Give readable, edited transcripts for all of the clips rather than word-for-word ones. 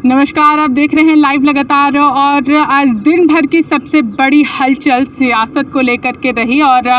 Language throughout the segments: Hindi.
नमस्कार, आप देख रहे हैं लाइव लगातार। और आज दिन भर की सबसे बड़ी हलचल सियासत को लेकर के रही और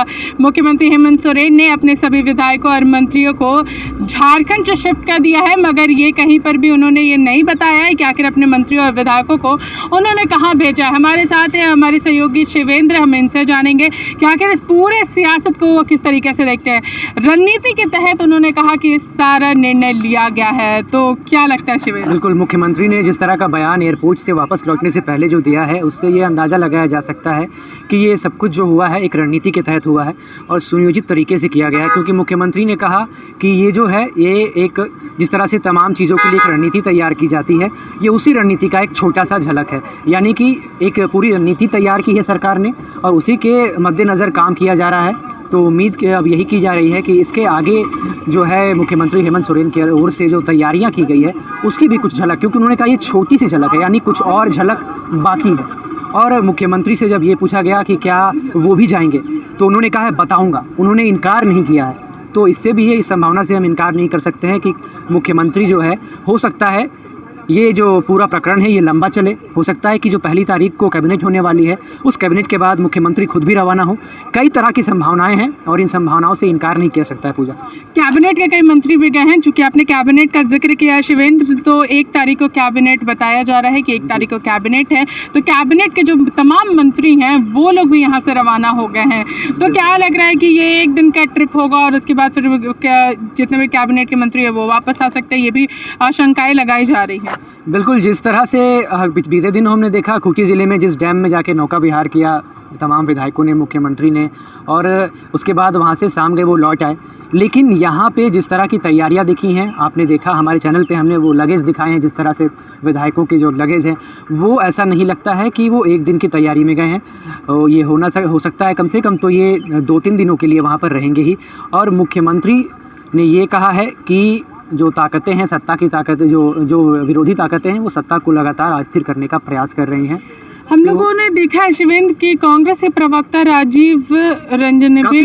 मुख्यमंत्री हेमंत सोरेन ने अपने सभी विधायकों और मंत्रियों को झारखंड से शिफ्ट कर दिया है, मगर ये कहीं पर भी उन्होंने ये नहीं बताया है कि आखिर अपने मंत्रियों और विधायकों को उन्होंने कहाँ भेजा है। हमारे साथ है हमारे सहयोगी शिवेंद्र, हम इनसे जानेंगे कि आखिर इस पूरे सियासत को वो किस तरीके से देखते हैं। रणनीति के तहत उन्होंने कहा कि सारा निर्णय लिया गया है, तो क्या लगता है शिवेंद्र? बिल्कुल, मुख्यमंत्री ने जिस तरह का बयान एयरपोर्ट से वापस लौटने से पहले जो दिया है, उससे ये अंदाज़ा लगाया जा सकता है कि ये सब कुछ जो हुआ है एक रणनीति के तहत हुआ है और सुनियोजित तरीके से किया गया है। क्योंकि मुख्यमंत्री ने कहा कि ये जो है ये एक जिस तरह से तमाम चीज़ों के लिए एक रणनीति तैयार की जाती है, ये उसी रणनीति का एक छोटा सा झलक है। यानी कि एक पूरी रणनीति तैयार की है सरकार ने और उसी के मद्देनज़र काम किया जा रहा है। तो उम्मीद अब यही की जा रही है कि इसके आगे जो है मुख्यमंत्री हेमंत सोरेन की ओर से जो तैयारियां की गई है उसकी भी कुछ झलक, क्योंकि उन्होंने कहा ये छोटी सी झलक है, यानी कुछ और झलक बाकी है। और मुख्यमंत्री से जब ये पूछा गया कि क्या वो भी जाएंगे, तो उन्होंने कहा है बताऊंगा, उन्होंने इनकार नहीं किया है। तो इससे भी ये इस संभावना से हम इनकार नहीं कर सकते हैं कि मुख्यमंत्री जो है, हो सकता है ये जो पूरा प्रकरण है ये लंबा चले। हो सकता है कि जो 1 तारीख को कैबिनेट होने वाली है, उस कैबिनेट के बाद मुख्यमंत्री खुद भी रवाना हो। कई तरह की संभावनाएं हैं और इन संभावनाओं से इनकार नहीं किया सकता है। पूजा, कैबिनेट के कई मंत्री भी गए हैं। चूंकि आपने कैबिनेट का जिक्र किया शिवेंद्र, तो 1 तारीख को कैबिनेट बताया जा रहा है कि 1 तारीख को कैबिनेट है, तो कैबिनेट के जो तमाम मंत्री हैं वो लोग भी यहाँ से रवाना हो गए हैं। तो क्या लग रहा है कि ये एक दिन का ट्रिप होगा और उसके बाद फिर जितने भी कैबिनेट के मंत्री हैं वो वापस आ सकते हैं? ये भी आशंकाएं लगाई जा रही हैं। बिल्कुल, जिस तरह से बीते दिन हमने देखा खूंटी ज़िले में जिस डैम में जाके नौका विहार किया तमाम विधायकों ने, मुख्यमंत्री ने, और उसके बाद वहाँ से शाम गए वो लौट आए। लेकिन यहाँ पे जिस तरह की तैयारियाँ दिखी हैं, आपने देखा हमारे चैनल पे हमने वो लगेज दिखाए हैं, जिस तरह से विधायकों के जो लगेज हैं वो ऐसा नहीं लगता है कि वो एक दिन की तैयारी में गए हैं। ये हो सकता है कम से कम तो ये 2-3 दिनों के लिए वहाँ पर रहेंगे ही। और मुख्यमंत्री ने ये कहा है कि जो ताकतें हैं, सत्ता की ताकतें, जो विरोधी ताकतें हैं, वो सत्ता को लगातार अस्थिर करने का प्रयास कर रही हैं। हम लोगों ने देखा है शिवेंद्र कि कांग्रेस के प्रवक्ता राजीव रंजन ने भी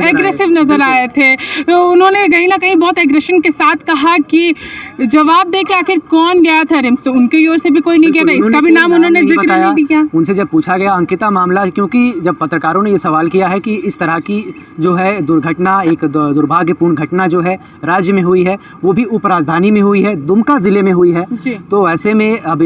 एग्रेसिव नजर आए थे। तो उन्होंने कहीं ना कहीं बहुत एग्रेशन के साथ कहा कि जवाब दे के आखिर कौन गया था रिम्स, तो उनकी ओर से भी कोई नहीं गया था, इसका भी नाम उन्होंने जिक्र नहीं किया। उनसे जब पूछा गया अंकिता मामला, क्योंकि जब पत्रकारों ने ये सवाल किया है कि इस तरह की जो है दुर्घटना, एक दुर्भाग्यपूर्ण घटना जो है राज्य में हुई है, वो भी उपराजधानी में हुई है, दुमका जिले में हुई है, तो ऐसे में अब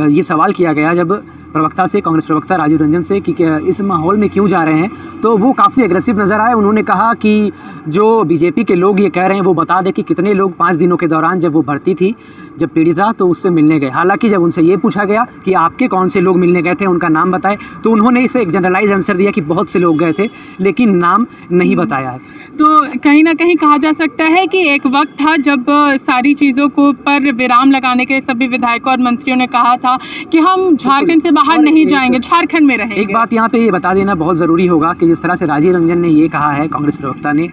ये सवाल किया गया जब प्रवक्ता से, कांग्रेस प्रवक्ता राजीव रंजन से, कि इस माहौल में क्यों जा रहे हैं, तो वो काफ़ी एग्रेसिव नज़र आए। उन्होंने कहा कि जो बीजेपी के लोग ये कह रहे हैं वो बता दें कि कितने लोग 5 दिनों के दौरान जब वो भर्ती थी, जब पीड़िता, तो उससे मिलने गए। हालांकि जब उनसे ये पूछा गया कि आपके कौन से लोग मिलने गए थे, उनका नाम बताएं, तो उन्होंने इसे एक जनरलाइज आंसर दिया कि बहुत से लोग गए थे, लेकिन नाम नहीं बताया है। तो कहीं ना कहीं कहा जा सकता है कि एक वक्त था जब सारी चीज़ों को पर विराम लगाने के सभी विधायकों और मंत्रियों ने कहा था कि हम झारखंड से बाहर नहीं जाएंगे, झारखंड में रहेंगे। एक बात यहाँ पे ये बता देना बहुत ज़रूरी होगा कि जिस तरह से राजीव रंजन ने ये कहा है, कांग्रेस प्रवक्ता ने,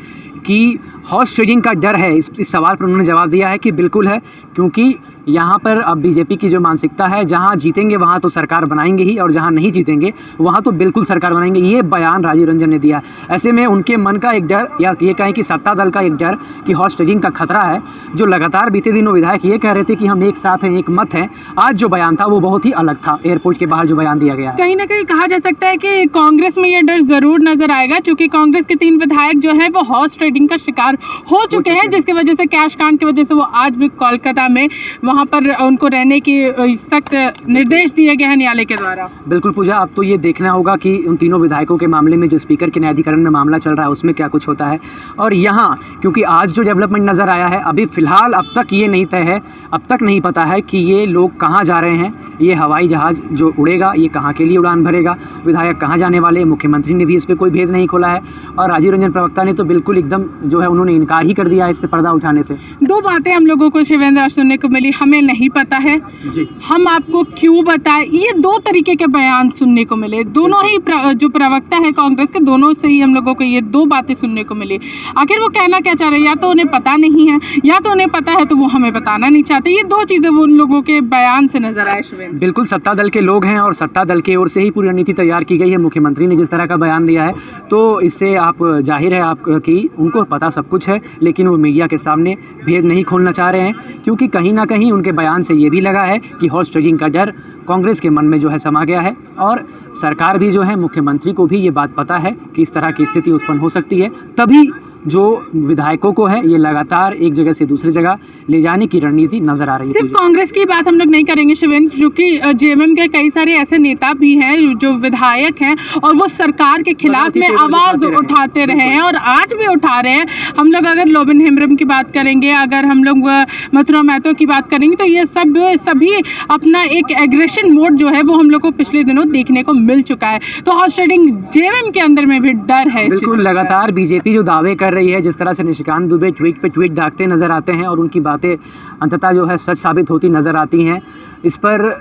कि हॉर्स ट्रेडिंग का डर है, इस सवाल पर उन्होंने जवाब दिया है कि बिल्कुल है, क्योंकि यहाँ पर अब बीजेपी की जो मानसिकता है, जहाँ जीतेंगे वहाँ तो सरकार बनाएंगे ही और जहाँ नहीं जीतेंगे वहाँ तो बिल्कुल सरकार बनाएंगे। ये बयान राजीव रंजन ने दिया। ऐसे में उनके मन का एक डर, या ये कहें कि सत्ता दल का एक डर कि हॉर्स ट्रेडिंग का खतरा है, जो लगातार बीते दिनों विधायक ये कह रहे थे कि हम एक साथ हैं, एक मत हैं। आज जो बयान था वो बहुत ही अलग था, एयरपोर्ट के बाहर जो बयान दिया गया। कहीं ना कहीं कहा जा सकता है कि कांग्रेस में ये डर जरूर नजर आएगा, क्योंकि कांग्रेस के 3 विधायक जो है वो हॉर्स ट्रेडिंग का शिकार हो चुके हैं, जिसकी वजह से कैश कांड की वजह से वो आज भी कोलकाता में वहाँ पर उनको रहने की सख्त निर्देश दिए गए हैं न्यायालय के द्वारा। बिल्कुल पूजा, अब तो ये देखना होगा कि उन तीनों विधायकों के मामले में जो स्पीकर के न्यायाधिकरण में मामला चल रहा है उसमें क्या कुछ होता है। और यहाँ क्योंकि आज जो डेवलपमेंट नज़र आया है, अभी फ़िलहाल अब तक ये नहीं तय है, अब तक नहीं पता है कि ये लोग कहाँ जा रहे हैं, ये हवाई जहाज़ जो उड़ेगा ये कहाँ के लिए उड़ान भरेगा, विधायक कहाँ जाने वाले। मुख्यमंत्री ने भी इस पर कोई भेद नहीं खोला है और राजीव रंजन प्रवक्ता ने तो बिल्कुल एकदम जो है उन्होंने इनकार ही कर दिया इससे पर्दा उठाने से। 2 बातें हम लोगों को शिवेंद्र सुनने को मिली, हमें नहीं पता है जी, हम आपको क्यों बताएं। ये 2 तरीके के बयान सुनने को मिले, दोनों ही जो प्रवक्ता है कांग्रेस के, दोनों से ही हम लोगों को ये 2 बातें सुनने को मिली। आखिर वो कहना क्या चाह रहे हैं? या तो उन्हें पता नहीं है, या तो उन्हें पता है तो वो हमें बताना नहीं चाहते। ये 2 चीज़ें वो उन लोगों के बयान से नजर आए। शिवेंद्र? बिल्कुल सत्ता दल के लोग हैं और सत्ता दल की ओर से ही पूरी रणनीति तैयार की गई है। मुख्यमंत्री ने जिस तरह का बयान दिया है तो इससे आप जाहिर है आप कि उनको पता सब कुछ है, लेकिन वो मीडिया के सामने भेद नहीं खोलना चाह रहे हैं, क्योंकि कहीं ना कहीं उनके बयान से ये भी लगा है कि हॉर्स ट्रेडिंग का डर कांग्रेस के मन में जो है समा गया है और सरकार भी जो है, मुख्यमंत्री को भी ये बात पता है कि इस तरह की स्थिति उत्पन्न हो सकती है। तभी जो विधायकों को है ये लगातार एक जगह से दूसरी जगह ले जाने की रणनीति नजर आ रही है। सिर्फ कांग्रेस की बात हम लोग नहीं करेंगे शिवेंद्र, क्योंकि जेएमएम के कई सारे ऐसे नेता भी हैं जो विधायक हैं और वो सरकार के खिलाफ में आवाज उठाते रहे हैं और आज भी उठा रहे हैं। हम लोग अगर लोबिन हेम्ब्रम की बात करेंगे, अगर हम लोग मथुरा महतो की बात करेंगे, तो ये सभी अपना एक एग्रेशन मोड जो है वो हम लोग को पिछले दिनों देखने को मिल चुका है। तो हॉर्स ट्रेडिंग जेएमएम के अंदर में भी डर है। बिल्कुल, लगातार बीजेपी जो दावे कर रही है, जिस तरह से निशिकांत दुबे ट्वीट पे ट्वीट दागते नजर आते हैं और उनकी बातें अंततः जो है सच साबित होती नजर आती हैं, इस पर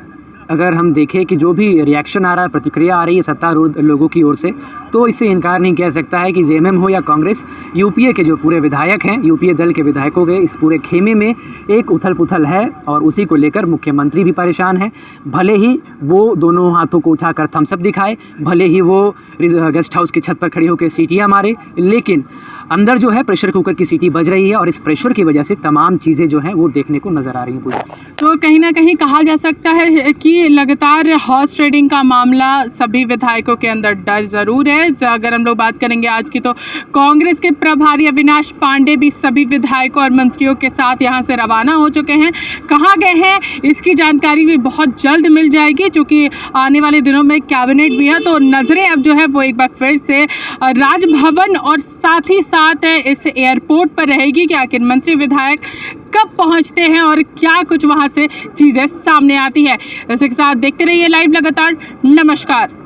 अगर हम देखें कि जो भी रिएक्शन आ रहा है, प्रतिक्रिया आ रही है सत्तारूढ़ लोगों की ओर से, तो इससे इनकार नहीं किया सकता है कि जेएमएम हो या कांग्रेस, यूपीए के जो पूरे विधायक हैं, यूपीए दल के विधायकों के इस पूरे खेमे में एक उथल पुथल है और उसी को लेकर मुख्यमंत्री भी परेशान है। भले ही वो दोनों हाथों को उठाकर थम्स अप दिखाए, भले ही वो गेस्ट हाउस की छत पर खड़ी होकर सीटियाँ मारे, लेकिन अंदर जो है प्रेशर कुकर की सीटी बज रही है और इस प्रेशर की वजह से तमाम चीज़ें जो हैं वो देखने को नज़र आ रही हैं। तो कहीं ना कहीं कहा जा सकता है कि लगातार हॉर्स ट्रेडिंग का मामला सभी विधायकों के अंदर डर ज़रूर है। अगर हम लोग बात करेंगे आज की, तो कांग्रेस के प्रभारी अविनाश पांडे भी सभी विधायकों और मंत्रियों के साथ यहां से रवाना हो चुके हैं। कहाँ गए हैं इसकी जानकारी भी बहुत जल्द मिल जाएगी, क्योंकि आने वाले दिनों में कैबिनेट भी है। तो नज़रें अब जो है वो एक बार फिर से राजभवन और साथ ही साथ इस एयरपोर्ट पर रहेगी कि आखिर मंत्री विधायक कब पहुंचते हैं और क्या कुछ वहां से चीज़ें सामने आती है। इसी के साथ देखते रहिए लाइव लगातार। नमस्कार।